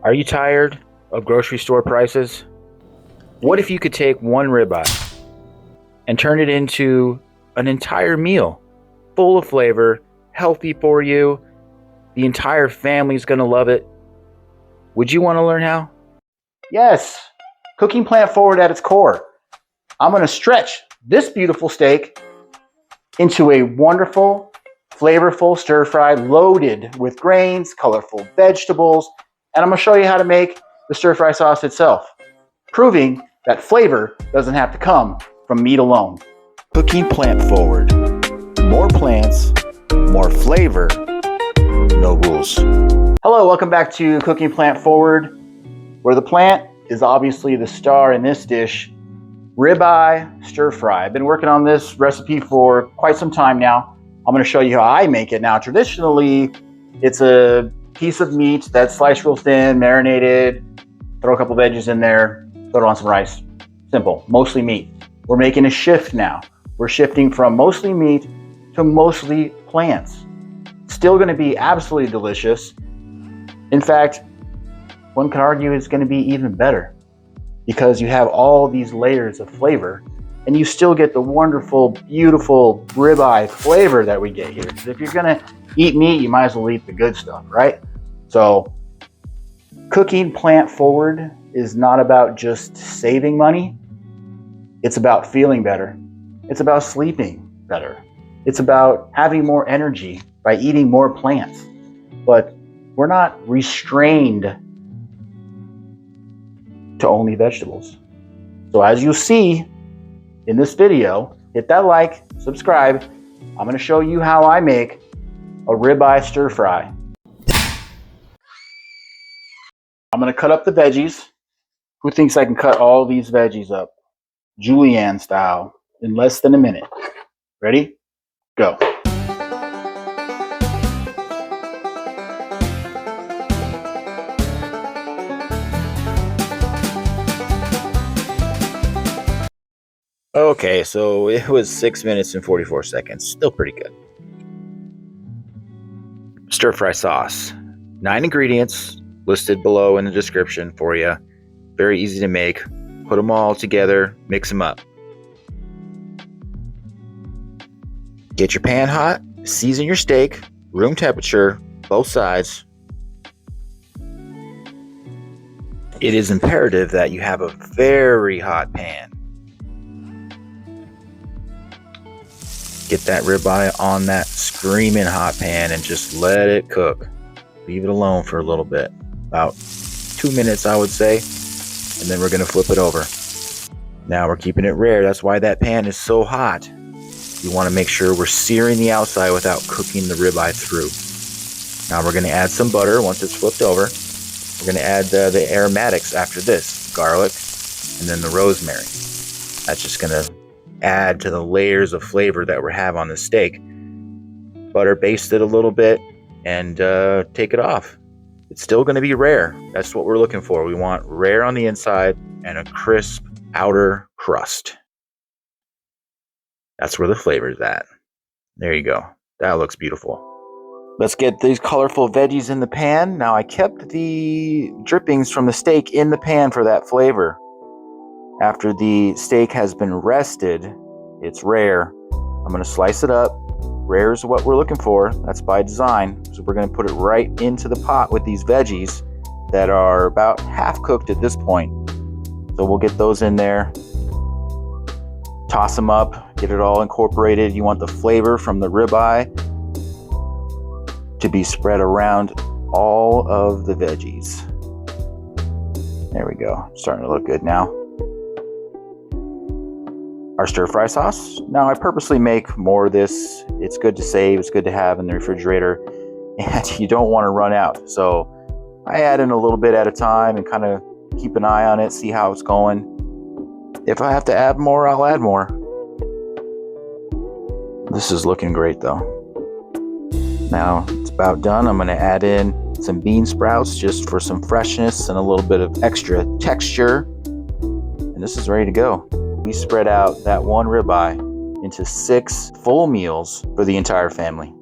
Are you tired of grocery store prices? What if you could take one ribeye and turn it into an entire meal full of flavor, healthy for you? The entire family's gonna love it. Would you want to learn how? Yes, cooking plant forward at its core. I'm gonna stretch this beautiful steak into a wonderful, flavorful stir fry loaded with grains, colorful vegetables, and I'm gonna show you how to make the stir fry sauce itself, proving that flavor doesn't have to come from meat alone. Cooking plant forward. More plants, more flavor, no rules. Hello, welcome back to Cooking Plant Forward, where the plant is obviously the star in this dish, ribeye stir fry. I've been working on this recipe for quite some time now. I'm going to show you how I make it now. Traditionally, it's a piece of meat that's sliced real thin, marinated, throw a couple veggies in there, throw it on some rice. Simple, mostly meat. We're making a shift now. We're shifting from mostly meat to mostly plants. Still going to be absolutely delicious. In fact, one could argue it's going to be even better because you have all these layers of flavor and you still get the wonderful, beautiful ribeye flavor that we get here. Because if you're going to eat meat, you might as well eat the good stuff, right? So cooking plant forward is not about just saving money. It's about feeling better. It's about sleeping better. It's about having more energy by eating more plants. But we're not restrained to only vegetables. So as you see in this video, hit that like, subscribe. I'm going to show you how I make a ribeye stir fry. I'm going to cut up the veggies. Who thinks I can cut all these veggies up julienne style in less than a minute? Ready? Go. Okay, so it was 6 minutes and 44 seconds. Still pretty good. Stir fry sauce. 9 ingredients listed below in the description for you. Very easy to make. Put them all together, mix them up. Get your pan hot, season your steak, room temperature, both sides. It is imperative that you have a very hot pan. Get that ribeye on that screaming hot pan and just let it cook. Leave it alone for a little bit, about 2 minutes I would say, and then we're going to flip it over. Now we're keeping it rare, that's why that pan is so hot. We want to make sure we're searing the outside without cooking the ribeye through. Now we're going to add some butter once it's flipped over. We're going to add the aromatics after this, garlic and then the rosemary. That's just going to add to the layers of flavor that we have on the steak. Butter baste it a little bit and take it off. It's still going to be rare. That's what we're looking for. We want rare on the inside and a crisp outer crust. That's where the flavor is at. There you go. That looks beautiful. Let's get these colorful veggies in the pan. Now I kept the drippings from the steak in the pan for that flavor. After the steak has been rested, it's rare. I'm going to slice it up. Rare is what we're looking for. That's by design. So we're going to put it right into the pot with these veggies that are about half cooked at this point. So we'll get those in there. Toss them up. Get it all incorporated. You want the flavor from the ribeye to be spread around all of the veggies. There we go. Starting to look good now. Our stir fry sauce. Now I purposely make more of this. It's good to save, it's good to have in the refrigerator, and you don't want to run out. So I add in a little bit at a time and kind of keep an eye on it, see how it's going. If I have to add more, I'll add more. This is looking great though. Now it's about done. I'm going to add in some bean sprouts just for some freshness and a little bit of extra texture. And this is ready to go. We spread out that one ribeye into 6 full meals for the entire family.